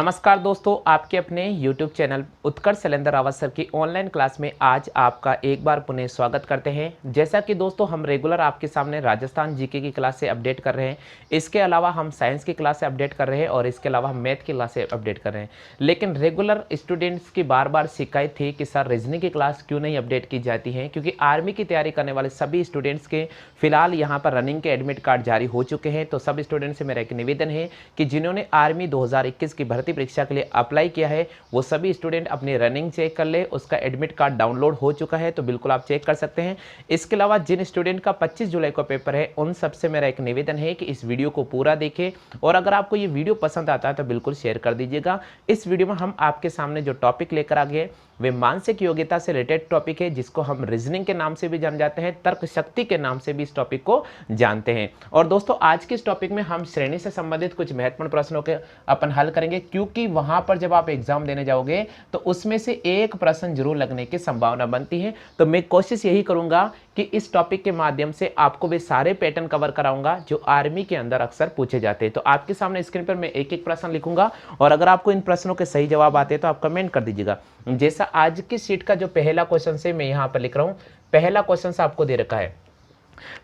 नमस्कार दोस्तों, आपके अपने YouTube चैनल उत्कर्ष शैलेंद्र रावत सर की ऑनलाइन क्लास में आज आपका एक बार पुनः स्वागत करते हैं। जैसा कि दोस्तों हम रेगुलर आपके सामने राजस्थान जीके की क्लास से अपडेट कर रहे हैं, इसके अलावा हम साइंस की क्लास से अपडेट कर रहे हैं और इसके अलावा हम मैथ की क्लास से अपडेट कर रहे हैं। लेकिन रेगुलर स्टूडेंट्स की बार बार शिकायत थी कि सर रीजनिंग की क्लास क्यों नहीं अपडेट की जाती है, क्योंकि आर्मी की तैयारी करने वाले सभी स्टूडेंट्स के फिलहाल यहाँ पर रनिंग के एडमिट कार्ड जारी हो चुके हैं। तो सब स्टूडेंट्स से मेरा एक निवेदन है कि जिन्होंने आर्मी 2021 की भर्ती परीक्षा के लिए अप्लाई किया है वो सभी स्टूडेंट अपनी रनिंग चेक कर ले, उसका एडमिट कार्ड डाउनलोड हो चुका है तो बिल्कुल आप चेक कर सकते हैं। इसके अलावा जिन स्टूडेंट का 25 जुलाई को पेपर है उन सबसे मेरा एक निवेदन है कि इस वीडियो को पूरा देखें और अगर आपको ये वीडियो पसंद आता है तो बिल्कुल शेयर कर दीजिएगा। इस वीडियो में हम आपके सामने जो टॉपिक लेकर आ गए वे मानसिक योग्यता से रिलेटेड टॉपिक है, जिसको हम रीजनिंग के नाम से भी जान जाते हैं, तर्क शक्ति के नाम से भी इस टॉपिक को जानते हैं। और दोस्तों आज के इस टॉपिक में हम श्रेणी से संबंधित कुछ महत्वपूर्ण प्रश्नों के अपन हल करेंगे, क्योंकि वहां पर जब आप एग्जाम देने जाओगे तो उसमें से एक प्रश्न जरूर लगने की संभावना बनती है। तो मैं कोशिश यही करूंगा कि इस टॉपिक के माध्यम से आपको वे सारे पैटर्न कवर कराऊंगा जो आर्मी के अंदर अक्सर पूछे जाते हैं। तो आपके सामने स्क्रीन पर मैं एक एक प्रश्न लिखूंगा और अगर आपको इन प्रश्नों के सही जवाब आते हैं तो आप कमेंट कर दीजिएगा। जैसा आज की शीट का जो पहला क्वेश्चन से मैं यहाँ पर लिख रहा हूँ, पहला क्वेश्चन से आपको दे रखा है।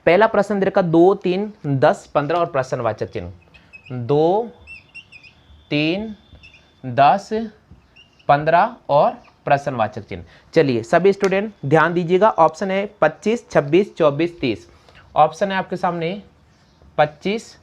पहला प्रश्न दे रखा 2, 3, 10, 15 और प्रश्नवाचक चिन्ह। 2, 3, 10, 15 और प्रश्नवाचक चिन्ह। चलिए सभी स्टूडेंट ध्यान दीजिएगा। ऑप्शन है 25, 26, 24, 30। ऑप्शन है आपके सामने 25,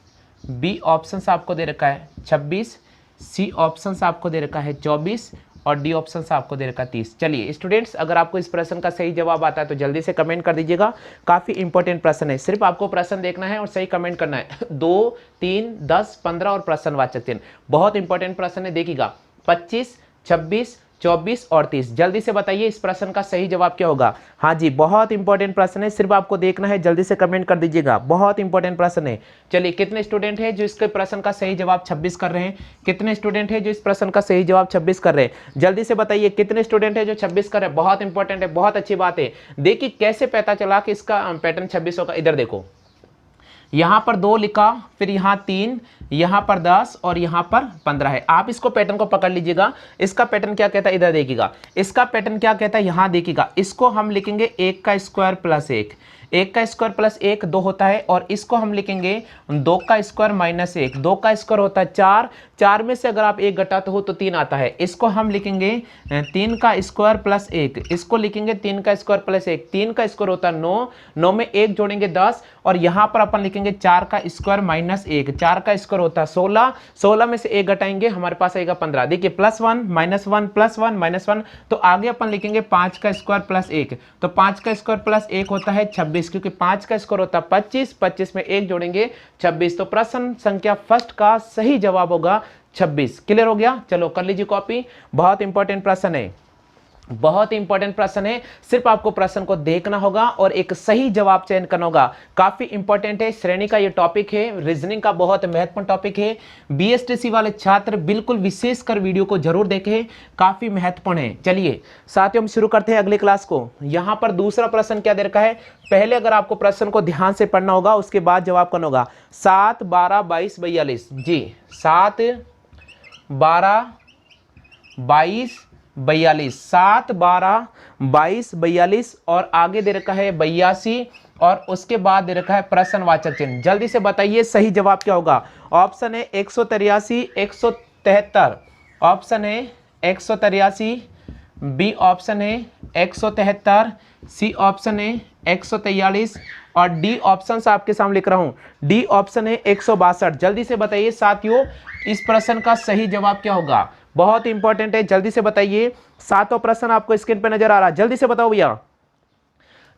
बी ऑप्शन से आपको दे रखा है 26, सी ऑप्शन से आपको दे रखा है 24 और डी ऑप्शन से आपको दे रखा 30। चलिए स्टूडेंट्स, अगर आपको इस प्रश्न का सही जवाब आता है तो जल्दी से कमेंट कर दीजिएगा। काफी इंपॉर्टेंट प्रश्न है, सिर्फ आपको प्रश्न देखना है और सही कमेंट करना है। 2, 3, 10, 15 और प्रश्नवाचक चिन्ह बहुत इंपॉर्टेंट प्रश्न है, देखिएगा 25, 26, 24 और 30। जल्दी से बताइए इस प्रश्न का सही जवाब क्या होगा। हाँ जी, बहुत इंपॉर्टेंट प्रश्न है, सिर्फ आपको देखना है, जल्दी से कमेंट कर दीजिएगा। बहुत इंपॉर्टेंट प्रश्न है। चलिए कितने स्टूडेंट हैं जो इसके प्रश्न का सही जवाब 26 कर रहे हैं? कितने स्टूडेंट हैं जो इस प्रश्न का सही जवाब 26 कर रहे हैं? जल्दी से बताइए कितने स्टूडेंट हैं जो 26 कर रहे हैं। बहुत इंपॉर्टेंट है, बहुत अच्छी बात है। देखिए कैसे पता चला कि इसका पैटर्न 26 होगा। इधर देखो, यहां पर 2 लिखा, फिर यहां 3, यहां पर 10 और यहां पर 15 है। आप इसको पैटर्न को पकड़ लीजिएगा। इसका पैटर्न क्या कहता है, इधर देखिएगा। इसका पैटर्न क्या कहता है, यहां देखिएगा। इसको हम लिखेंगे 1 का स्क्वायर प्लस 1। 1 का स्क्वायर प्लस 1 2 होता है और इसको हम लिखेंगे 2 का स्क्वायर माइनस 1। 2 का स्क्वायर होता है 4। 4 में से अगर आप 1 घटाते हो तो 3 आता है। इसको हम लिखेंगे 3 का स्क्वायर प्लस 1। इसको लिखेंगे 3 का स्क्वायर प्लस 1। 3 का स्क्वायर होता है 9। 9 में 1 जोड़ेंगे 10 और यहां पर अपन लिखेंगे 4 का स्क्वायर माइनस 1। 4 का स्क्वायर होता है 16। 16 में से 1 घटाएंगे, हमारे पास आएगा 15। देखिए +1 -1 +1 -1। तो आगे अपन लिखेंगे 5 का स्क्वायर प्लस 1। तो 5 का स्क्वायर प्लस 1 होता है 26, क्योंकि 5 का स्क्वायर होता है 25। 25 में 1 जोड़ेंगे 26। तो प्रश्न संख्या फर्स्ट का सही जवाब होगा 26। क्लियर हो गया? चलो कर लीजिए कॉपी। बहुत इंपॉर्टेंट प्रश्न है, बहुत इंपॉर्टेंट प्रश्न है। सिर्फ आपको प्रश्न को देखना होगा और एक सही जवाब चयन करना होगा। काफी इंपॉर्टेंट है, श्रेणी का ये टॉपिक है, रीजनिंग का बहुत महत्वपूर्ण टॉपिक है। बीएसटीसी वाले छात्र बिल्कुल विशेषकर वीडियो को जरूर देखें, काफी महत्वपूर्ण है। चलिए साथियों हम शुरू करते हैं अगले क्लास को। यहां पर दूसरा प्रश्न क्या दे रखा है, पहले अगर आपको प्रश्न को ध्यान से पढ़ना होगा उसके बाद जवाब करना होगा। 7, 12, 22, 42। जी 7, 12, 22, 42। 7, 12, 22, 42 और आगे दे रखा है 82 और उसके बाद दे रखा है प्रश्नवाचक चिन्ह। जल्दी से बताइए सही जवाब क्या होगा। ऑप्शन है 183, 173। ऑप्शन है 183, बी ऑप्शन है 173, सी ऑप्शन है 143 और डी ऑप्शन से आपके सामने लिख रहा हूं, डी ऑप्शन है 162। जल्दी से बताइए साथियों इस प्रश्न का सही जवाब क्या होगा। बहुत इंपॉर्टेंट है, जल्दी से बताइए। 7वां प्रश्न आपको स्क्रीन पे नजर आ रहा है, जल्दी से बताओ भैया,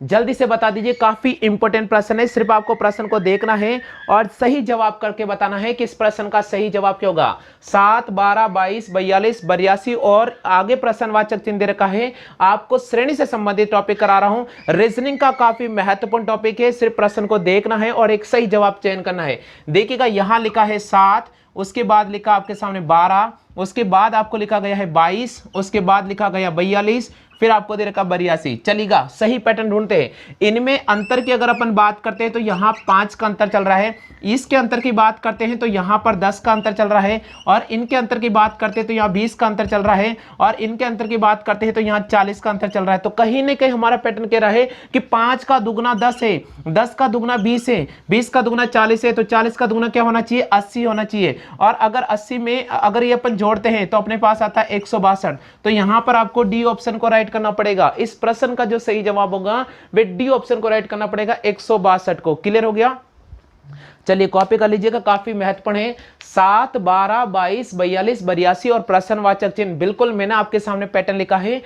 जल्दी से बता दीजिए। काफी इंपॉर्टेंट प्रश्न है, सिर्फ आपको प्रश्न को देखना है और सही जवाब करके बताना है कि इस प्रश्न का सही जवाब क्या होगा। 7, 12, 22, 42, 82 और आगे प्रश्नवाचक चिन्ह दे रखा है। आपको श्रेणी से संबंधित टॉपिक करा रहा हूं, रीजनिंग का काफी महत्वपूर्ण टॉपिक है। सिर्फ प्रश्न को देखना है और एक सही जवाब चयन करना है। देखिएगा यहां लिखा है 7, उसके बाद लिखा आपके सामने 12, उसके बाद आपको लिखा गया है 22, उसके बाद लिखा गया 42, फिर आपको दे रखा 82। चलिएगा सही पैटर्न ढूंढते हैं। इनमें अंतर की अगर अपन बात करते हैं तो यहाँ 5 का अंतर चल रहा है, इसके अंतर की बात करते हैं तो यहाँ पर 10 का अंतर चल रहा है, और इनके अंतर की बात करते हैं तो यहाँ 20 का अंतर चल रहा है, और इनके अंतर की बात करते हैं तो यहाँ 40 का अंतर चल रहा है। तो कहीं ना कहीं हमारा पैटर्न कह रहा है कि 5 का दुगना 10 है, 10 का दुगना 20 है, 20 का दुगना 40 है, तो 40 का दुगना क्या होना चाहिए, 80 होना चाहिए। और अगर 80 में अगर ये अपन जोड़ते हैं तो अपने पास आता है 162। तो यहां पर आपको डी ऑप्शन को राइट करना पड़ेगा। इस प्रश्न का जो सही जवाब होगा वे डी ऑप्शन को राइट करना पड़ेगा, 162 को। क्लियर हो गया? चलिए कॉपी कर लीजिएगा, काफी महत्वपूर्ण है। 7, 12, 22, 42, 82 और प्रश्नवाचक चिन्ह। बिल्कुल मैंने आपके सामने पैटर्न लिखा है।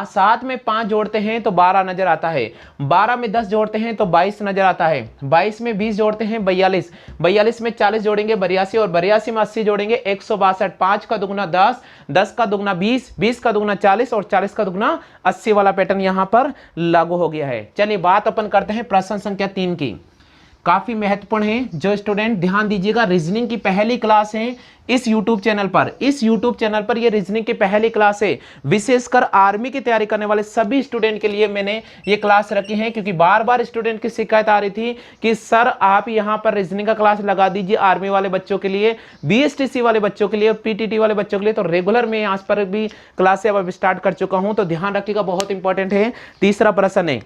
7 में 5 जोड़ते हैं तो 12 नजर आता है, 12 में 10 जोड़ते हैं तो 22 नजर आता है, 22 में 20 जोड़ते हैं 42, 42 में 40 जोड़ेंगे 82, और 82 में 80 जोड़ेंगे 162। 5 का दुगना 10, 10 का दुगना 20, 20 का दुगना 40 और 40 का दुगना 80 वाला पैटर्न यहां पर लागू हो गया है। चलिए बात अपन करते हैं प्रश्न संख्या 3 की। काफी महत्वपूर्ण है। जो स्टूडेंट ध्यान दीजिएगा, रीजनिंग की पहली क्लास है इस YouTube चैनल पर। इस YouTube चैनल पर ये रीजनिंग की पहली क्लास है। विशेषकर आर्मी की तैयारी करने वाले सभी स्टूडेंट के लिए मैंने ये क्लास रखी है, क्योंकि बार बार स्टूडेंट की शिकायत आ रही थी कि सर आप यहाँ पर रीजनिंग का क्लास लगा दीजिए आर्मी वाले बच्चों के लिए, BSTC वाले बच्चों के लिए, PTT वाले बच्चों के लिए। तो रेगुलर मैं यहाँ पर भी क्लासें अब स्टार्ट कर चुका हूँ, तो ध्यान रखिएगा, बहुत इंपॉर्टेंट है। तीसरा प्रश्न है,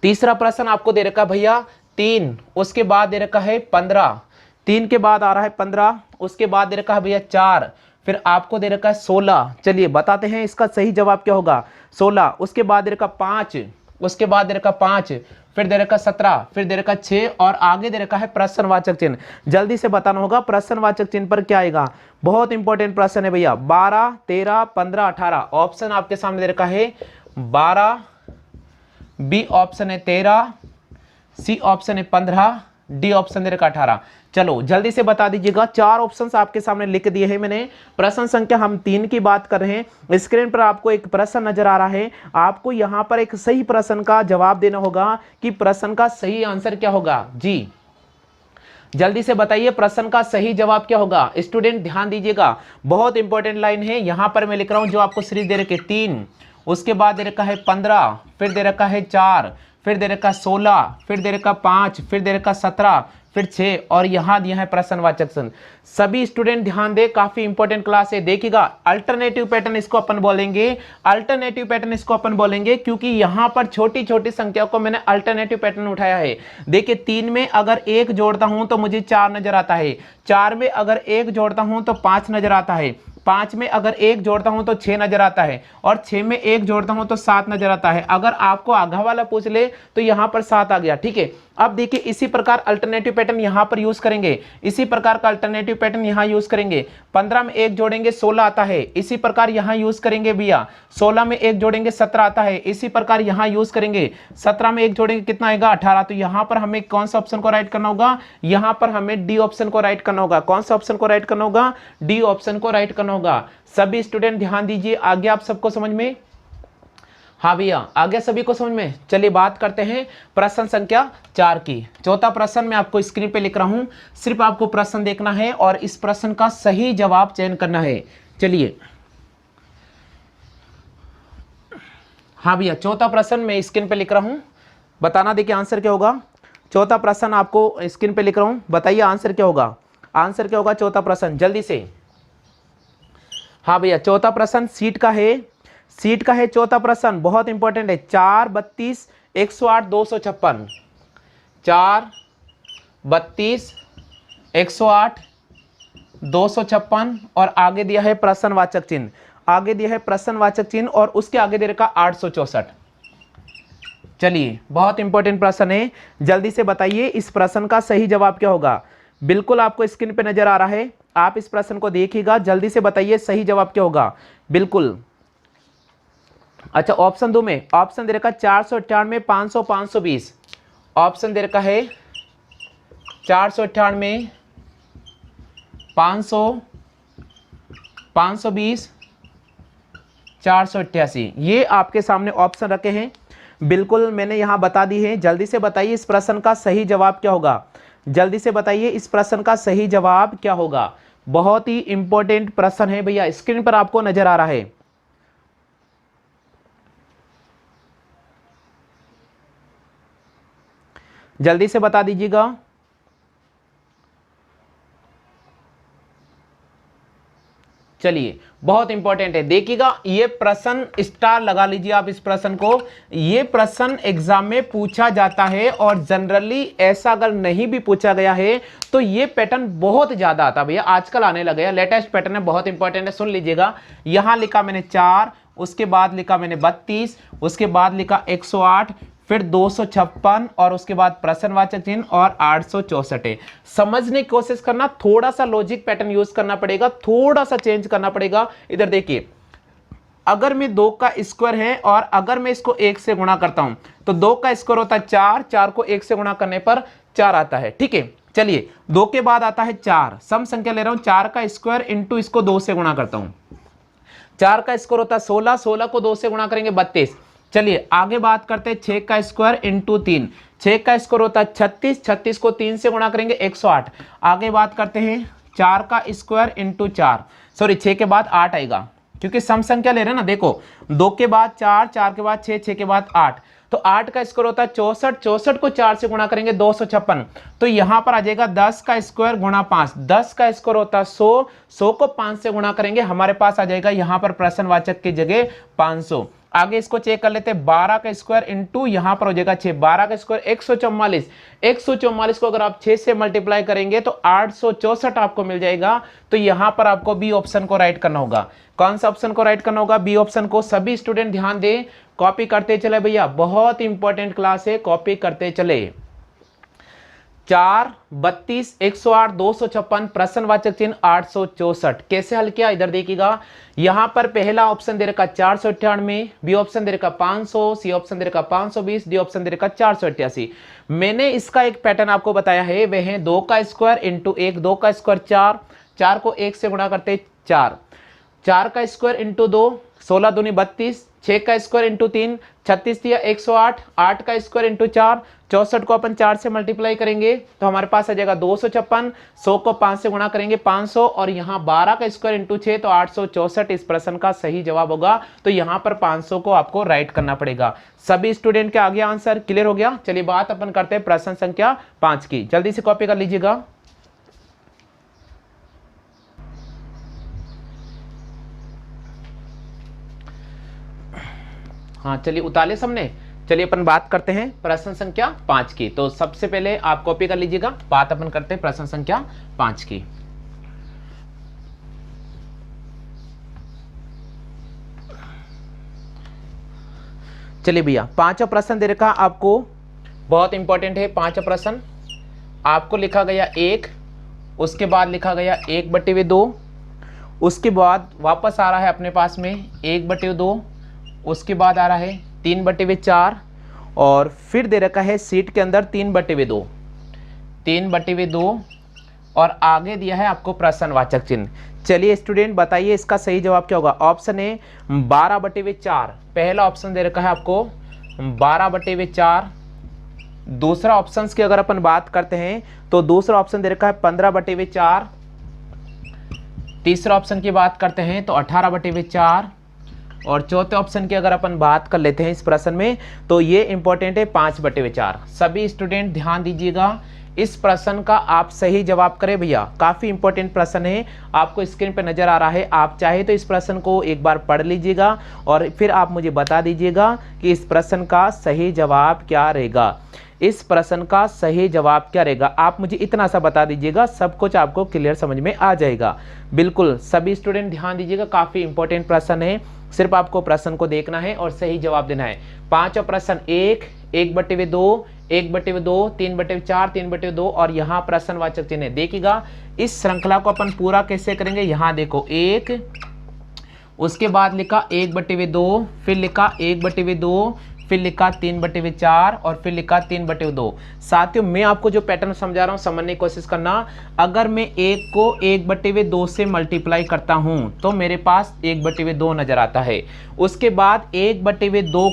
तीसरा प्रश्न आपको दे रखा भैया 3, उसके बाद दे रखा है 15, 3 के बाद आ रहा है 15, उसके बाद दे रखा है भैया 4, फिर आपको दे रखा है 16। चलिए बताते हैं इसका सही जवाब क्या होगा। 16, उसके बाद दे रखा 5, उसके बाद दे रखा 5, फिर दे रखा 17, फिर दे रखा 6, और आगे दे रखा है प्रश्नवाचक चिन्ह। जल्दी से बताना होगा प्रश्नवाचक चिन्ह पर क्या आएगा। बहुत इंपॉर्टेंट प्रश्न है भैया। 12, 13, 15, 18 ऑप्शन आपके सामने दे रखा है 12, बी ऑप्शन है 13, सी ऑप्शन है 15, डी ऑप्शन दे रखा 18। चलो जल्दी से बता दीजिएगा। 4 ऑप्शंस आपके सामने लिख दिए हैं मैंने। प्रश्न संख्या हम 3 की बात कर रहे हैं। स्क्रीन पर आपको एक प्रश्न नजर आ रहा है, आपको यहां पर एक सही प्रश्न का जवाब देना होगा कि प्रश्न का सही आंसर क्या होगा। जी जल्दी से बताइए प्रश्न का सही जवाब क्या होगा। स्टूडेंट ध्यान दीजिएगा, बहुत इंपॉर्टेंट लाइन है। यहां पर मैं लिख रहा हूं जो आपको सीरीज दे रखे 3, उसके बाद दे रखा है 15, फिर दे रखा है 4, फिर दे रखा 16, फिर दे रखा 5, फिर दे रखा 17, फिर 6, और यहां दिया है प्रश्नवाचक चिन्ह। सभी स्टूडेंट ध्यान दे, काफी इंपॉर्टेंट क्लास है। देखिएगा अल्टरनेटिव पैटर्न इसको अपन बोलेंगे, अल्टरनेटिव पैटर्न इसको अपन बोलेंगे, क्योंकि यहां पर छोटी छोटी संख्या को मैंने अल्टरनेटिव पैटर्न उठाया है। देखिए 3 में अगर 1 जोड़ता हूं तो मुझे 4 नजर आता है, 4 में अगर 1 जोड़ता हूं तो 5 नजर आता है, 5 में अगर 1 जोड़ता हूं तो 6 नजर आता है, और 6 में 1 जोड़ता हूं तो 7 नजर आता है। अगर आपको आधा वाला पूछ ले तो यहां पर 7 आ गया। ठीक है, अब देखिए इसी प्रकार अल्टरनेटिव पैटर्न यहां पर यूज करेंगे, इसी प्रकार का अल्टरनेटिव पैटर्न यहां यूज करेंगे। 15 में 1 जोड़ेंगे 16 आता है, इसी प्रकार यहां यूज करेंगे भैया। 16 में 1 जोड़ेंगे 17 आता है, इसी प्रकार यहां यूज करेंगे। 17 में 1 जोड़ेंगे कितना आएगा 18। तो यहां पर हमें कौन सा ऑप्शन को राइट करना होगा, यहां पर हमें डी ऑप्शन को राइट करना होगा। कौन सा ऑप्शन को राइट करना होगा, डी ऑप्शन को राइट करना होगा। सभी स्टूडेंट ध्यान दीजिए, आगे आप सबको समझ में, हाँ भैया आगे सभी को समझ में। चलिए बात करते हैं प्रश्न संख्या 4 की। चौथा प्रश्न मैं आपको स्क्रीन पे लिख रहा हूं, सिर्फ आपको प्रश्न देखना है और इस प्रश्न का सही जवाब चयन करना है। चलिए हाँ भैया चौथा प्रश्न मैं स्क्रीन पे लिख रहा हूं, बताना देखिए आंसर क्या होगा। चौथा प्रश्न आपको स्क्रीन पे लिख रहा हूं, बताइए आंसर क्या होगा, आंसर क्या होगा चौथा प्रश्न जल्दी से। हाँ भैया चौथा प्रश्न सीट का है, सीट का है चौथा प्रश्न, बहुत इंपॉर्टेंट है। 4, 32, 108, 256, 4, 32, 108, 256 और आगे दिया है प्रश्नवाचक चिन्ह, आगे दिया है प्रश्नवाचक चिन्ह और उसके आगे दे रखा 864। चलिए बहुत इंपॉर्टेंट प्रश्न है, जल्दी से बताइए इस प्रश्न का सही जवाब क्या होगा। बिल्कुल आपको स्क्रीन पे नजर आ रहा है, आप इस प्रश्न को देखिएगा, जल्दी से बताइए सही जवाब क्या होगा। बिल्कुल अच्छा ऑप्शन 2 में ऑप्शन दे रखा 498, 500, 520, ऑप्शन दे रखा है 498, 500, 520, 488, ये आपके सामने ऑप्शन रखे हैं। बिल्कुल मैंने यहां बता दी है, जल्दी से बताइए इस प्रश्न का सही जवाब क्या होगा, जल्दी से बताइए इस प्रश्न का सही जवाब क्या होगा। बहुत ही इंपॉर्टेंट प्रश्न है भैया, स्क्रीन पर आपको नजर आ रहा है। जल्दी से बता दीजिएगा। चलिए बहुत इंपॉर्टेंट है, देखिएगा ये प्रश्न स्टार लगा लीजिए आप इस प्रश्न को। ये प्रश्न एग्जाम में पूछा जाता है और जनरली ऐसा अगर नहीं भी पूछा गया है तो ये पैटर्न बहुत ज्यादा आता है भैया, आजकल आने लगे हैं, लेटेस्ट पैटर्न है, बहुत इंपॉर्टेंट है, सुन लीजिएगा। यहां लिखा मैंने 4, उसके बाद लिखा मैंने 32, उसके बाद लिखा 108, फिर 256 और उसके बाद प्रश्नवाचक चिन्ह और 864 है। समझने की कोशिश करना, थोड़ा सा लॉजिक पैटर्न यूज करना पड़ेगा, थोड़ा सा चेंज करना पड़ेगा। इधर देखिए, अगर मैं 2 का स्क्वायर है और अगर मैं इसको 1 से गुणा करता हूं तो 2 का स्क्वायर होता है 4, 4 को 1 से गुणा करने पर 4 आता है, ठीक है। चलिए 2 के बाद आता है 4, सम संख्या ले रहा हूं, 4 का स्क्वायर इंटू इसको 2 से गुणा करता हूं, 4 का स्क्वायर होता है 16, 16 को 2 से गुणा करेंगे 32। चलिए आगे बात करते हैं 6 का स्क्वायर इंटू 3, 6 का स्क्वायर होता है 36, 36 को 3 से गुणा करेंगे 108। आगे बात करते हैं 4 का स्क्वायर इंटू 4, सॉरी 6 के बाद 8 आएगा क्योंकि सम संख्या ले रहे हैं ना। देखो 2 के बाद 4, 4 के बाद 6, 6 के बाद 8, तो 8 का स्क्वायर होता है 64, 64 को 4 से गुणा करेंगे 256, तो यहां पर आ जाएगा 10 का स्क्वायर गुणा 5, 10 का स्क्वायर होता है 100, 100 को 5 से गुणा करेंगे, हमारे पास आ जाएगा यहां पर प्रश्नवाचक की जगह 500। आगे इसको चेक कर लेते हैं, 12 का स्क्वायर इंटू यहां पर हो जाएगा 6, 12 का स्क्वायर 144, 144 को अगर आप 6 से मल्टीप्लाई करेंगे तो 864 आपको मिल जाएगा। तो यहां पर आपको बी ऑप्शन को राइट करना होगा। कौन सा ऑप्शन को राइट करना होगा? बी ऑप्शन को। सभी स्टूडेंट ध्यान दें, कॉपी करते चले भैया, बहुत इंपॉर्टेंट क्लास है, कॉपी करते चले। 4, 32, 108, 256, प्रश्नवाचक चिन्ह 864। कैसे हल किया? इधर देखिएगा, यहां पर पहला ऑप्शन दे रखा 498, बी ऑप्शन दे रखा 500, सी ऑप्शन दे रखा 520, डी ऑप्शन दे रखा 488। मैंने इसका एक पैटर्न आपको बताया है, वह है 2 का स्क्वायर इंटू 1, 2 का स्क्वायर 4, 4 को 1 से गुणा करते 4, 4 का स्क्वायर इंटू 2, 16 दूनी 32, 6 का स्क्वायर इंटू 3, 36 दिया 108, 8 का स्क्वायर इंटू 4, 64 को अपन 4 से मल्टीप्लाई करेंगे तो हमारे पास आ जाएगा 256, 100 को 5 से गुणा करेंगे 500, और यहाँ 12 का स्क्वायर इंटू 6 तो 864 इस प्रश्न का सही जवाब होगा। तो यहाँ पर 500 को आपको राइट करना पड़ेगा। सभी स्टूडेंट के आगे आंसर क्लियर हो गया। चलिए बात अपन करते हैं प्रश्न संख्या 5 की, जल्दी से कॉपी कर लीजिएगा। हाँ चलिए उताले सबने। चलिए अपन बात करते हैं प्रश्न संख्या 5 की। तो सबसे पहले आप कॉपी कर लीजिएगा, बात अपन करते हैं प्रश्न संख्या 5 की। चलिए भैया, पांचवा प्रश्न दे रखा आपको, बहुत इंपॉर्टेंट है पांचवा प्रश्न। आपको लिखा गया 1, उसके बाद लिखा गया 1/2, उसके बाद वापस आ रहा है अपने पास में 1/2, उसके बाद आ रहा है 3/4, और फिर दे रखा है सीट के अंदर 3/2, 3/2, और आगे दिया है आपको प्रश्नवाचक चिन्ह। चलिए स्टूडेंट बताइए इसका सही जवाब क्या होगा? ऑप्शन ए 12/4, पहला ऑप्शन दे रखा है आपको 12/4। दूसरा ऑप्शन की अगर अपन बात करते हैं तो दूसरा ऑप्शन दे रखा है 15/4। तीसरा ऑप्शन की बात करते हैं तो 18/4, और चौथे ऑप्शन की अगर अपन बात कर लेते हैं इस प्रश्न में तो ये इंपॉर्टेंट है 5/4। सभी स्टूडेंट ध्यान दीजिएगा, इस प्रश्न का आप सही जवाब करें भैया, काफी इंपॉर्टेंट प्रश्न है, आपको स्क्रीन पे नजर आ रहा है। आप चाहे तो इस प्रश्न को एक बार पढ़ लीजिएगा और फिर आप मुझे बता दीजिएगा कि इस प्रश्न का सही जवाब क्या रहेगा। इस प्रश्न का सही जवाब क्या रहेगा, आप मुझे इतना सा बता दीजिएगा, सब कुछ आपको क्लियर समझ में आ जाएगा। बिल्कुल सभी स्टूडेंट ध्यान दीजिएगा, काफी इंपॉर्टेंट प्रश्न है, सिर्फ आपको प्रश्न को देखना है और सही जवाब देना है। पांचवा प्रश्न 1, 1/2, 1/2, 3/4, 3/2, और यहाँ प्रश्नवाचक चिन्ह देखिएगा। इस श्रृंखला को अपन पूरा कैसे करेंगे? यहाँ देखो 1, उसके बाद लिखा 1/2, फिर लिखा 1/2, फिर लिखा 3/4, और फिर लिखा 3/2। साथियों मैं आपको जो पैटर्न समझा रहा हूं समझने की कोशिश करना। अगर मैं 1 को 1/2 से मल्टीप्लाई करता हूं तो मेरे पास 1/2 नजर आता है। उसके बाद 1/2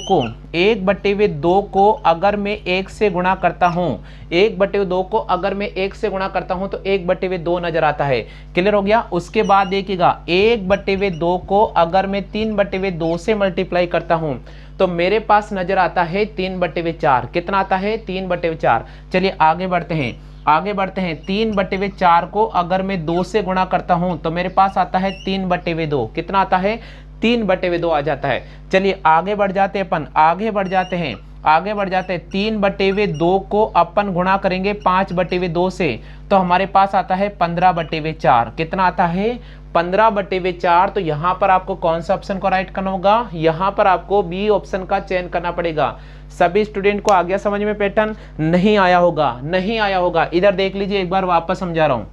को अगर मैं 1 से गुणा करता हूं, 1/2 को अगर मैं 1 से गुणा करता हूं तो 1/2 नजर आता है। क्लियर हो गया? उसके बाद देखिएगा 1/2 को अगर मैं 3/2 से मल्टीप्लाई करता हूं तो मेरे पास नजर आता है 3/4। कितना आता है? 3/4। चलिए आगे बढ़ते हैं, आगे बढ़ते हैं। 3/4 को अगर मैं 2 से गुणा करता हूं तो मेरे पास आता है 3/2। कितना आता है? 3/2 आ जाता है। चलिए आगे बढ़ जाते हैं अपन, आगे बढ़ जाते हैं, आगे बढ़ जाते हैं। 3/2 को अपन गुणा करेंगे 5/2 से तो हमारे पास आता है 15/4। कितना आता है? 15/4। तो यहां पर आपको कौन सा ऑप्शन को राइट करना होगा? यहां पर आपको बी ऑप्शन का चयन करना पड़ेगा। सभी स्टूडेंट को आ गया समझ में पैटर्न? नहीं आया होगा, नहीं आया होगा। इधर देख लीजिए, एक बार वापस समझा रहा हूं,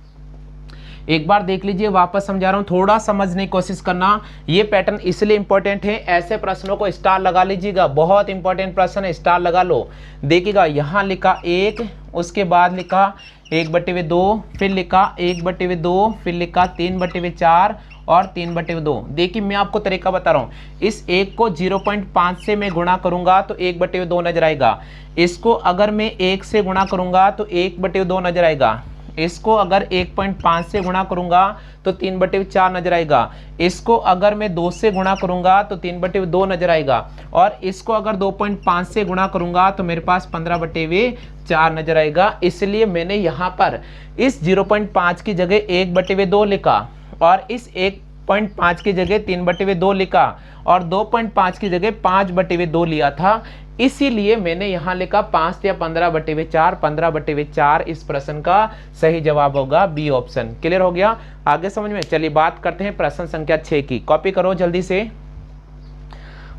एक बार देख लीजिए, वापस समझा रहा हूं, थोड़ा समझने की कोशिश करना। ये पैटर्न इसलिए इंपॉर्टेंट है, ऐसे प्रश्नों को स्टार लगा लीजिएगा, बहुत इंपॉर्टेंट प्रश्न है, स्टार लगा लो। देखिएगा यहां लिखा 1, उसके बाद लिखा 1/2, फिर लिखा 1/2, फिर लिखा 3/4 और 3/2। देखिए मैं आपको तरीका बता रहा हूँ, इस 1 को 0.5 से मैं गुणा करूंगा तो 1/2 नजर आएगा। इसको अगर मैं 1 से गुणा करूंगा तो 1/2 नजर आएगा। इसको अगर 1.5 से गुणा करूंगा तो 3/4 नजर आएगा। इसको अगर मैं 2 से गुणा करूंगा तो 3/2 नजर आएगा। और इसको अगर 2.5 से गुणा करूंगा तो मेरे पास 15/4 नजर आएगा। इसलिए मैंने यहाँ पर इस 0.5 की जगह 1/2 लिखा और इस 1.5 की जगह 3/2 लिखा और 2.5 की जगह 5/2 लिया था। इसीलिए मैंने यहां लिखा 5 या 15/4। 15/4 इस प्रश्न का सही जवाब होगा बी ऑप्शन। क्लियर हो गया? आगे समझ में? चलिए बात करते हैं प्रश्न संख्या 6 की। कॉपी करो जल्दी से।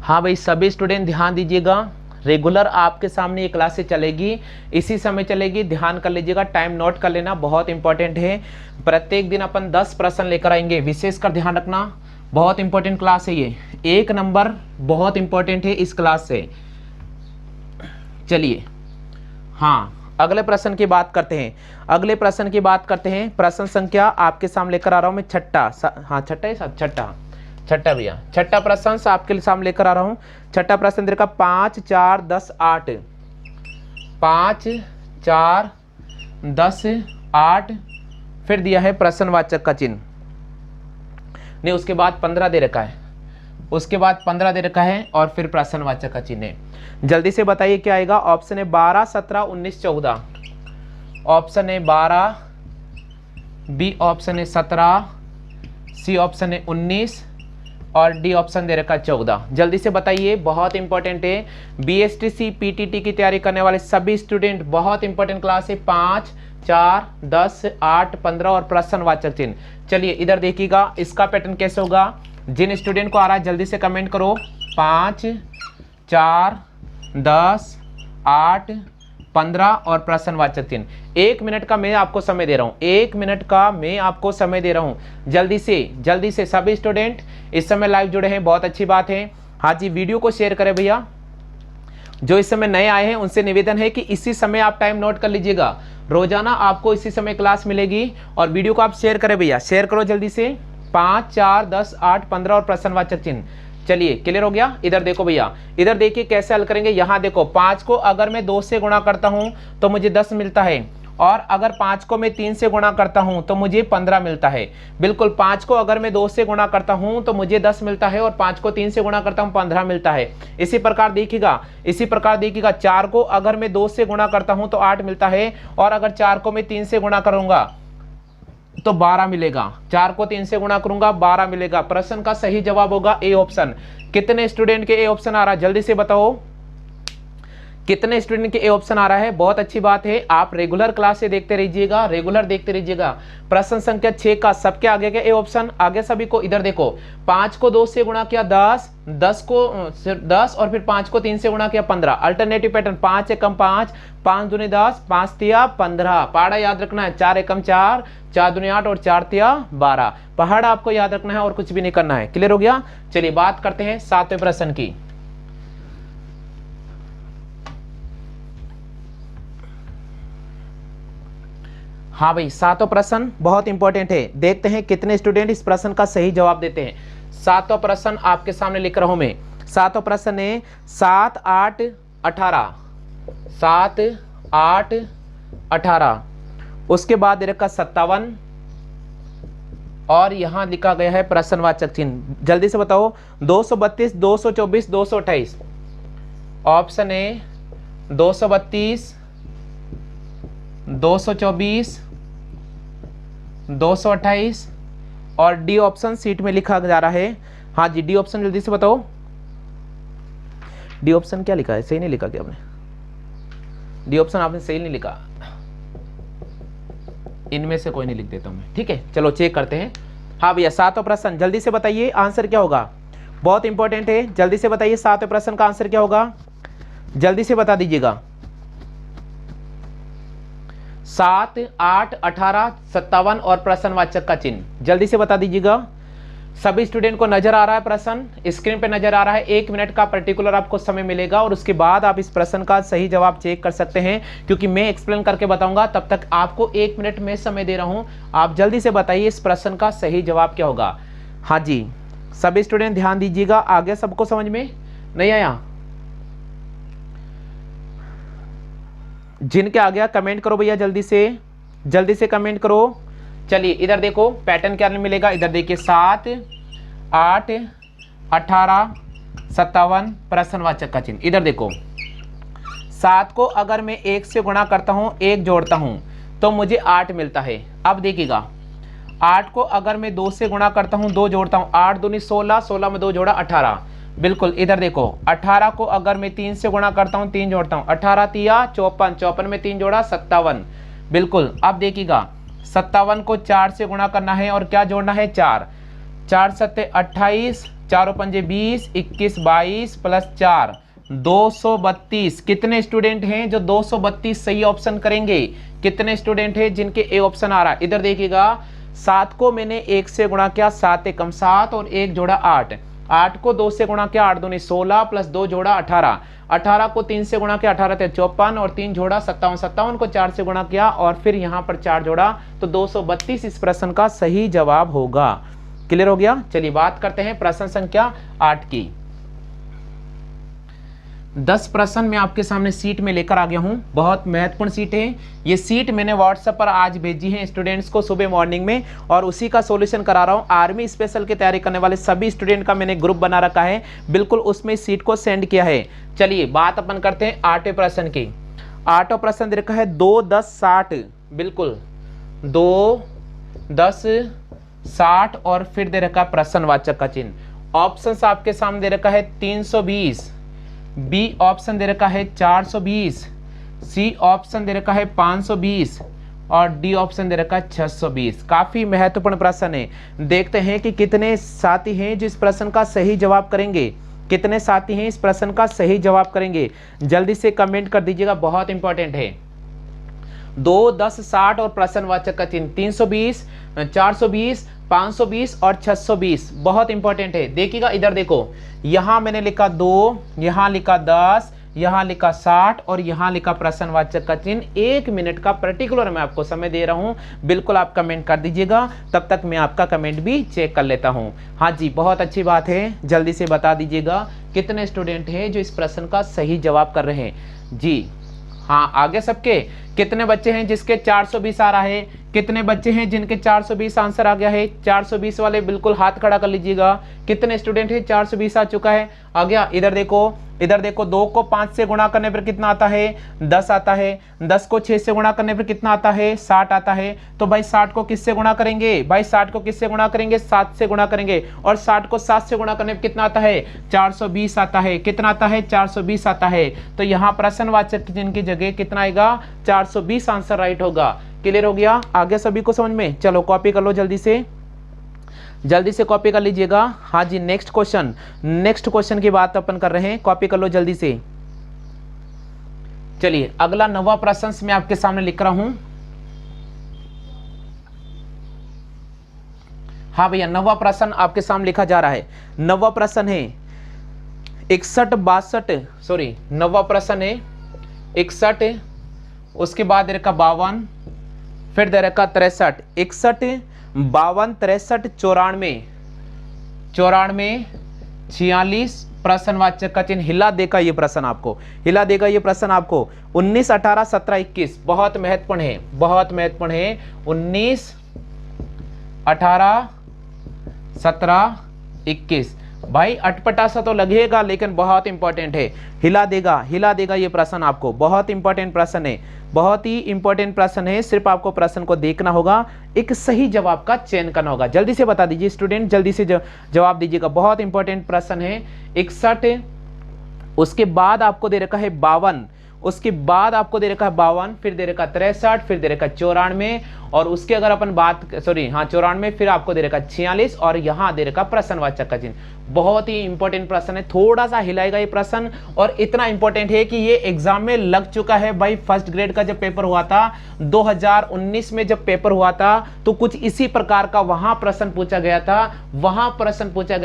हाँ भाई सभी स्टूडेंट ध्यान दीजिएगा, रेगुलर आपके सामने ये क्लासेस चलेगी, इसी समय चलेगी, ध्यान कर लीजिएगा, टाइम नोट कर लेना, बहुत इंपॉर्टेंट है। प्रत्येक दिन अपन 10 प्रश्न लेकर आएंगे, विशेषकर ध्यान रखना, बहुत इंपॉर्टेंट क्लास है ये। 1 नंबर बहुत इंपॉर्टेंट है इस क्लास से। चलिए हाँ अगले प्रश्न की बात करते हैं, अगले प्रश्न की बात करते हैं। प्रश्न संख्या आपके सामने लेकर आ रहा हूं मैं छठा, हाँ छठा है साहब, छठा भैया, छठा प्रश्न आपके सामने लेकर आ रहा हूं। छठा प्रश्न देखा 5, 4, 10, 8, 5, 4, 10, 8, फिर दिया है प्रश्नवाचक का चिन्ह, नहीं उसके बाद 15 दे रखा है, उसके बाद 15 दे रखा है और फिर प्रश्नवाचक का चिन्ह है। जल्दी से बताइए क्या आएगा? ऑप्शन है 12, 17, 19, 14। ऑप्शन है 12, बी ऑप्शन है 17, सी ऑप्शन है 19 और डी ऑप्शन दे रखा है 14। जल्दी से बताइए, बहुत इंपॉर्टेंट है। बीएसटीसी पीटीटी की तैयारी करने वाले सभी स्टूडेंट, बहुत इंपॉर्टेंट क्लास है। 5, 4, 10, 8, 15 और प्रश्नवाचक चिन्ह। चलिए इधर देखिएगा इसका पैटर्न कैसे होगा। जिन स्टूडेंट को आ रहा है जल्दी से कमेंट करो। 5, 4, 10, 8, 15 और प्रश्नवाचक चिन्ह। 1 मिनट का मैं आपको समय दे रहा हूं, 1 मिनट का मैं आपको समय दे रहा हूं। जल्दी से सभी स्टूडेंट इस समय लाइव जुड़े हैं, बहुत अच्छी बात है। हाँ जी वीडियो को शेयर करें भैया। जो इस समय नए आए हैं उनसे निवेदन है कि इसी समय आप टाइम नोट कर लीजिएगा, रोजाना आपको इसी समय क्लास मिलेगी। और वीडियो को आप शेयर करें भैया, शेयर करो जल्दी से। 5, 4, 10, 8, 15 और प्रश्नवाचक चिन्ह। चलिए क्लियर हो गया? इधर देखो भैया, इधर देखिए कैसे हल करेंगे। यहाँ देखो 5 को अगर मैं 2 से गुणा करता हूँ तो मुझे 10 मिलता है, और अगर 5 को मैं 3 से गुणा करता हूँ तो मुझे 15 मिलता है। बिल्कुल 5 को अगर मैं 2 से गुणा करता हूँ तो मुझे 10 मिलता है, और 5 को 3 से गुणा करता हूँ 15 मिलता है। इसी प्रकार देखिएगा, 4 को अगर मैं 2 से गुणा करता हूँ तो 8 मिलता है, और अगर 4 को मैं 3 से गुणा करूंगा तो 12 मिलेगा। 4 को 3 से गुणा करूंगा 12 मिलेगा। प्रश्न का सही जवाब होगा ए ऑप्शन। कितने स्टूडेंट के ए ऑप्शन आ रहा है जल्दी से बताओ, कितने स्टूडेंट के ए ऑप्शन आ रहा है? बहुत अच्छी बात है, आप रेगुलर क्लास से देखते रहिएगा, रेगुलर देखते रहिएगा। प्रश्न संख्या 6 का सबके आगे के ए ऑप्शन आगे सभी को। इधर देखो 5 को 2 से गुणा किया 10, 10 को 10 और फिर 5 को 3 से गुणा किया 15। अल्टरनेटिव पैटर्न 5 एकम 5, 5 दूनी 10, 5 तिया 15। पहाड़ा याद रखना है, 4 एकम 4, 4 दूनी 8 और 4 तिया 12। पहाड़ा आपको याद रखना है और कुछ भी नहीं करना है। क्लियर हो गया? चलिए बात करते हैं 7वें प्रश्न की। हाँ भाई 7वां प्रश्न बहुत इंपॉर्टेंट है, देखते हैं कितने स्टूडेंट इस प्रश्न का सही जवाब देते हैं। 7वां प्रश्न आपके सामने लिख रहा हूं मैं। 7वां प्रश्न है 7, 8, 18। 7, 8, 18। उसके बाद रखा 57 और यहां लिखा गया है प्रश्नवाचक चिन्ह। जल्दी से बताओ 232, 224, 228। ऑप्शन ए 232, 224, 228 और डी ऑप्शन सीट में लिखा जा रहा है। हाँ जी, डी ऑप्शन जल्दी से बताओ। डी ऑप्शन क्या लिखा है? सही नहीं लिखा क्या आपने? डी ऑप्शन आपने सही नहीं लिखा। इनमें से कोई नहीं लिख देता हूं मैं, ठीक है। चलो चेक करते हैं। हाँ भैया, 7वां प्रश्न, जल्दी से बताइए आंसर क्या होगा। बहुत इंपॉर्टेंट है, जल्दी से बताइए 7वें प्रश्न का आंसर क्या होगा, जल्दी से बता दीजिएगा। 7, 8, 18, 57 और प्रश्नवाचक का चिन्ह जल्दी से बता दीजिएगा। सभी स्टूडेंट को नजर आ रहा है प्रश्न, स्क्रीन पे नजर आ रहा है। 1 मिनट का पर्टिकुलर आपको समय मिलेगा और उसके बाद आप इस प्रश्न का सही जवाब चेक कर सकते हैं, क्योंकि मैं एक्सप्लेन करके बताऊंगा। तब तक आपको 1 मिनट में समय दे रहा हूं, आप जल्दी से बताइए इस प्रश्न का सही जवाब क्या होगा। हाँ जी, सभी स्टूडेंट ध्यान दीजिएगा। आगे सबको समझ में नहीं आया? जिनके आ गया कमेंट करो भैया, जल्दी से कमेंट करो। चलिए इधर देखो पैटर्न क्या मिलेगा, इधर देखिए 7, 8, 18, 57 प्रश्नवाचक का चिन्ह। इधर देखो 7 को अगर मैं 1 से गुणा करता हूं, 1 जोड़ता हूं तो मुझे 8 मिलता है। अब देखिएगा 8 को अगर मैं 2 से गुणा करता हूं, 2 जोड़ता हूं, 8 दूनी 16, 16 में 2 जोड़ा 18। बिल्कुल इधर देखो 18 को अगर मैं 3 से गुणा करता हूं, 3 जोड़ता हूं, 18 तिया 54, 54 में 3 जोड़ा 57। बिल्कुल अब देखिएगा 57 को 4 से गुणा करना है और क्या जोड़ना है, 4, 4 सत्ते 28, 4 पंजे 20, 21 22 प्लस 4 232। कितने स्टूडेंट हैं जो 232 सही ऑप्शन करेंगे? कितने स्टूडेंट हैं जिनके ए ऑप्शन आ रहा है? इधर देखिएगा 7 को मैंने 1 से गुणा किया, 7 एकम 7 और 1 जोड़ा 8, 8 को 2 से गुणा किया, 8 दूनी 16 प्लस 2 जोड़ा 18, 18 को 3 से गुणा किया, 18 × 54 और 3 जोड़ा 57, 57 को 4 से गुणा किया और फिर यहाँ पर 4 जोड़ा तो 232 इस प्रश्न का सही जवाब होगा। क्लियर हो गया? चलिए बात करते हैं प्रश्न संख्या 8 की। 10 प्रश्न मैं आपके सामने सीट में लेकर आ गया हूं, बहुत महत्वपूर्ण सीट है। ये सीट मैंने व्हाट्सएप पर आज भेजी है स्टूडेंट्स को सुबह मॉर्निंग में और उसी का सॉल्यूशन करा रहा हूं। आर्मी स्पेशल की तैयारी करने वाले सभी स्टूडेंट का मैंने ग्रुप बना रखा है, बिल्कुल उसमें सीट को सेंड किया है। चलिए बात अपन करते हैं 8वें प्रश्न की। 8वां प्रश्न दे रखा है 2, 10, 60। बिल्कुल 2, 10, 60 और फिर दे रखा है प्रश्नवाचक का चिन्ह। ऑप्शन आपके सामने दे रखा है 320, बी ऑप्शन दे रखा है 420, सी ऑप्शन दे रखा है 520 और डी ऑप्शन दे रखा है 620। काफी महत्वपूर्ण प्रश्न है। देखते हैं कि कितने साथी हैं जो इस प्रश्न का सही जवाब करेंगे। कितने साथी हैं इस प्रश्न का सही जवाब करेंगे? जल्दी से कमेंट कर दीजिएगा, बहुत इंपॉर्टेंट है। 2, 10, 60 और प्रश्नवाचक का चिन्ह 320, 420, 520 और 620 बहुत इंपॉर्टेंट है। देखिएगा इधर देखो, यहां मैंने लिखा 2, यहां लिखा 10, यहां लिखा 60 और यहां लिखा प्रश्नवाचक का चिन्ह। 1 मिनट का पर्टिकुलर मैं आपको समय दे रहा हूं, बिल्कुल आप कमेंट कर दीजिएगा, तब तक मैं आपका कमेंट भी चेक कर लेता हूं। हाँ जी, बहुत अच्छी बात है। जल्दी से बता दीजिएगा कितने स्टूडेंट हैं जो इस प्रश्न का सही जवाब कर रहे हैं जी। हाँ, आगे सबके कितने बच्चे हैं जिसके 420 आ रहा है? कितने बच्चे हैं जिनके 420 आंसर आ गया है? 420 वाले बिल्कुल हाथ खड़ा कर लीजिएगा। कितने स्टूडेंट हैं 420 आ चुका है? आ गया। इधर देखो 2 को 5 से गुणा करने पर कितना आता है? 10 आता है। 10 को 6 से गुणा करने पर कितना आता है? 60 आता है। तो भाई 60 को किससे गुणा करेंगे? भाई 60 को किससे गुणा करेंगे? 7 से गुणा करेंगे। और 60 को 7 से गुणा करने पर कितना आता है? 420 आता है। कितना आता है? 420 आता है। तो यहाँ प्रश्नवाचक चिन्ह की जगह कितना आएगा? 420 आंसर राइट होगा। क्लियर हो गया? आगे सभी को समझ में? चलो कॉपी कर लो, जल्दी से कॉपी कर लीजिएगा। हाँ जी, नेक्स्ट क्वेश्चन की बात अपन कर रहे हैं, कॉपी कर लो जल्दी से। चलिए अगला 9वां प्रश्न मैं आपके सामने लिख रहा हूं। हाँ भैया, 9वां प्रश्न आपके सामने लिखा जा रहा है। 9वां प्रश्न है 9वां प्रश्न है 61, उसके बाद दे रखा 52, फिर दे रखा 63, 61, 52, 63, 94, 46 प्रश्नवाचक का चिन्ह हिला देगा ये प्रश्न आपको, 19, 18, 17, 21 बहुत महत्वपूर्ण है। 19, 18, 17, 21 भाई अटपटा सा तो लगेगा लेकिन बहुत इंपॉर्टेंट है, हिला देगा ये प्रश्न आपको, बहुत इंपॉर्टेंट प्रश्न है, बहुत ही इंपॉर्टेंट प्रश्न है। सिर्फ आपको प्रश्न को देखना होगा, एक सही जवाब का चयन करना होगा। जल्दी से बता दीजिए स्टूडेंट, जल्दी से जवाब दीजिएगा, बहुत इंपॉर्टेंट प्रश्न है। 61, उसके बाद आपको दे रखा है 52, उसके बाद आपको दे रखा है 52, फिर दे रखा 63, फिर दे रखा 94, और उसके अगर अपन बात 94, फिर आपको दे रखा 46, और यहां दे रखा प्रश्नवाचक का चिन्ह। बहुत ही इंपॉर्टेंट प्रश्न है, थोड़ा सा हिलाएगा ये प्रश्न, और इतना इंपॉर्टेंट है कि ये एग्जाम में लग चुका है भाई। फर्स्ट ग्रेड का जब पेपर हुआ था 2019 में, जब पेपर हुआ था तो कुछ इसी प्रकार का वहां प्रश्न पूछा गया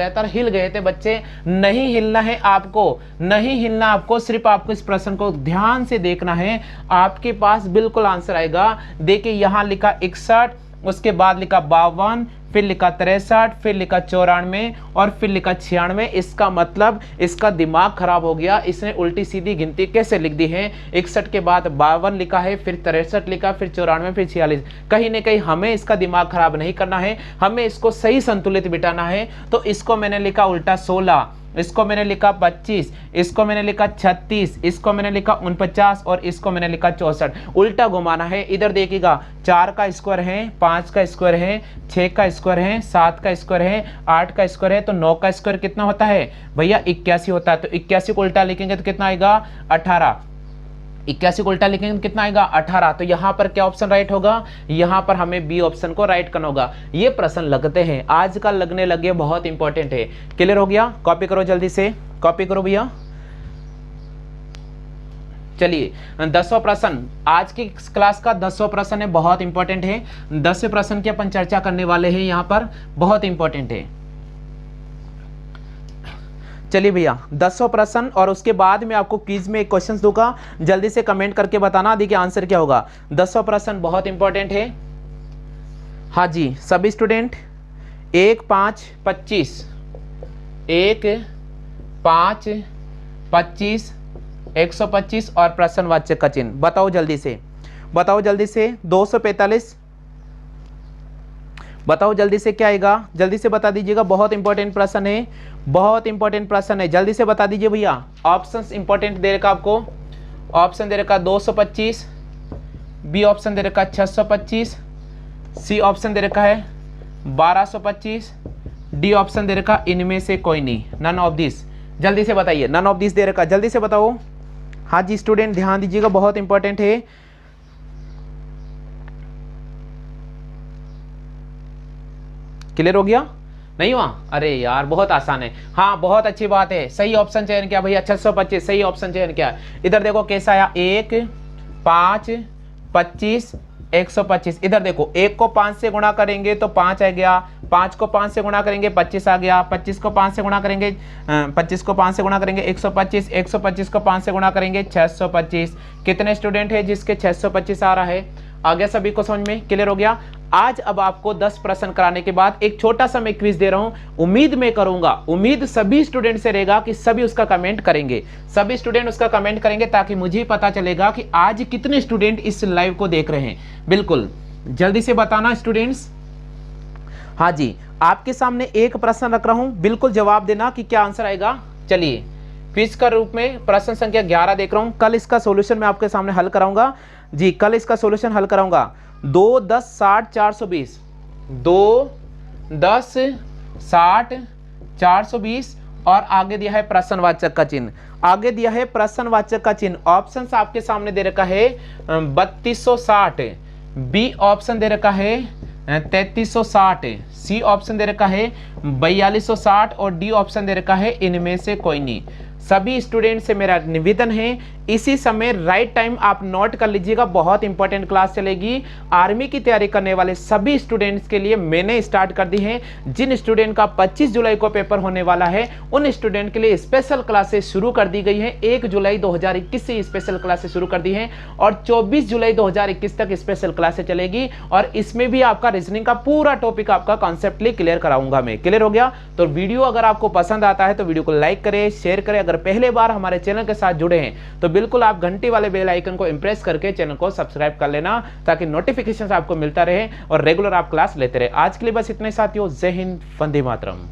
था, हिल गए थे बच्चे। नहीं हिलना है आपको, नहीं हिलना आपको, सिर्फ आपको इस प्रश्न को ध्यान से देखना है, आपके पास बिल्कुल आंसर आएगा। देखिए यहां लिखा 61, उसके बाद लिखा 52, फिर लिखा 63, फिर लिखा 94, और फिर लिखा 96। इसका मतलब इसका दिमाग खराब हो गया, इसने उल्टी सीधी गिनती कैसे लिख दी है। 61 के बाद 52 लिखा है, फिर 63 लिखा, फिर 94, फिर 46। कहीं ना कहीं हमें इसका दिमाग खराब नहीं करना है, हमें इसको सही संतुलित बिठाना है। तो इसको मैंने लिखा उल्टा 16, इसको मैंने लिखा 25, इसको मैंने लिखा 36, इसको मैंने लिखा 49, और इसको मैंने लिखा 64। उल्टा घुमाना है। इधर देखिएगा, 4 का स्क्वायर है, 5 का स्क्वायर है, 6 का स्क्वायर है, 7 का स्क्वायर है, 8 का स्क्वायर है, तो 9 का स्क्वायर कितना होता है भैया? 81 होता है। तो 81 को उल्टा लिखेंगे तो कितना आएगा? 18। 81 को उल्टा लिखेंगे तो कितना आएगा? 18। तो यहां पर क्या ऑप्शन राइट होगा? यहां पर हमें बी ऑप्शन को राइट करना होगा। ये प्रश्न लगते हैं, आजकल लगने लगे, बहुत इंपॉर्टेंट है। क्लियर हो गया? कॉपी करो, जल्दी से कॉपी करो भैया। चलिए 10वां प्रश्न, आज की क्लास का 10वां प्रश्न है, बहुत इंपॉर्टेंट है। 10वें प्रश्न की अपन चर्चा करने वाले हैं, यहां पर बहुत इंपॉर्टेंट है। चलिए भैया 10वां प्रश्न, और उसके बाद में आपको क्विज में एक क्वेश्चन दूंगा, जल्दी से कमेंट करके बताना देखिए आंसर क्या होगा। 10वां प्रश्न बहुत इंपॉर्टेंट है। हाँ जी सभी स्टूडेंट, 1, 5, 25, 1, 5, 25, 125 और प्रश्नवाचक का चिन्ह। बताओ जल्दी से, बताओ जल्दी से। 245, बताओ जल्दी से क्या आएगा? जल्दी से बता दीजिएगा, बहुत इंपॉर्टेंट प्रश्न है, बहुत इंपॉर्टेंट प्रश्न है, जल्दी से बता दीजिए भैया। ऑप्शंस इंपॉर्टेंट दे रखा आपको, ऑप्शन दे रखा 225, बी ऑप्शन दे रखा 625, सी ऑप्शन दे रखा है 1225, डी ऑप्शन दे रखा इनमें से कोई नहीं, नन ऑफ दिस। जल्दी से बताइए, नन ऑफ दिस दे रखा, जल्दी से बताओ। हाँ जी स्टूडेंट ध्यान दीजिएगा, बहुत इंपॉर्टेंट है। क्लियर हो गया? नहीं हुआ? अरे यार बहुत आसान है। हाँ बहुत अच्छी बात है, सही ऑप्शन चयन किया भैया, 625 सही ऑप्शन चयन किया। इधर देखो कैसा आया, 1, 5, 25, 125। इधर देखो 1 को 5 से गुणा करेंगे तो 5 आ गया, 5 को 5 से गुणा करेंगे 25 आ गया, 25 को 5 से गुणा करेंगे 25 को 5 से गुणा करेंगे 125, 125 को 5 से गुणा करेंगे 625। कितने स्टूडेंट है जिसके 625 आ रहा है? आ गया सभी को समझ में? क्लियर हो गया? आज अब आपको 10 प्रश्न कराने के बाद एक छोटा सा मैं क्विज दे रहा हूं, उम्मीद मैं करूंगा, उम्मीद सभी स्टूडेंट से रहेगा कि सभी उसका कमेंट करेंगे, सभी स्टूडेंट उसका कमेंट करेंगे, ताकि मुझे पता चलेगा कि आज कितने स्टूडेंट इस लाइव को देख रहे हैं। बिल्कुल जल्दी से बताना स्टूडेंट्स। हाँ जी आपके सामने एक प्रश्न रख रहा हूं, बिल्कुल जवाब देना कि क्या आंसर आएगा। चलिए क्विज का रूप में प्रश्न संख्या 11 देख रहा हूं, कल इसका सोल्यूशन मैं आपके सामने हल कराऊंगा जी, कल इसका सोल्यूशन हल कराऊंगा। 2, 10, 60, 420, 2, 10, 60, 420, और आगे दिया है प्रश्नवाचक का चिन्ह, आगे दिया है प्रश्नवाचक का चिन्ह। ऑप्शन आपके सामने दे रखा है 3260, बी ऑप्शन दे रखा है 3360, सी ऑप्शन दे रखा है 4260, और डी ऑप्शन दे रखा है इनमें से कोई नहीं। सभी स्टूडेंट से मेरा निवेदन है, इसी समय राइट टाइम आप नोट कर लीजिएगा, बहुत इंपॉर्टेंट क्लास चलेगी आर्मी की तैयारी करने वाले सभी स्टूडेंट्स के लिए। मैंने स्टार्ट कर दी है, जिन स्टूडेंट का 25 जुलाई को पेपर होने वाला है उन स्टूडेंट के लिए स्पेशल क्लासेस शुरू कर दी गई है। 1 जुलाई 2021 से स्पेशल क्लासेस शुरू कर दी है, और 24 जुलाई 2021 तक स्पेशल क्लासेस चलेगी, और इसमें भी आपका रीजनिंग का पूरा टॉपिक आपका कॉन्सेप्टली क्लियर कराऊंगा मैं। क्लियर हो गया? तो वीडियो अगर आपको पसंद आता है तो वीडियो को लाइक करें, शेयर करें। अगर पहले बार हमारे चैनल के साथ जुड़े हैं तो बिल्कुल आप घंटी वाले बेल आइकन को इंप्रेस करके चैनल को सब्सक्राइब कर लेना, ताकि नोटिफिकेशन आपको मिलता रहे और रेगुलर आप क्लास लेते रहे। आज के लिए बस इतने साथियों, जय हिंद, वंदे मातरम।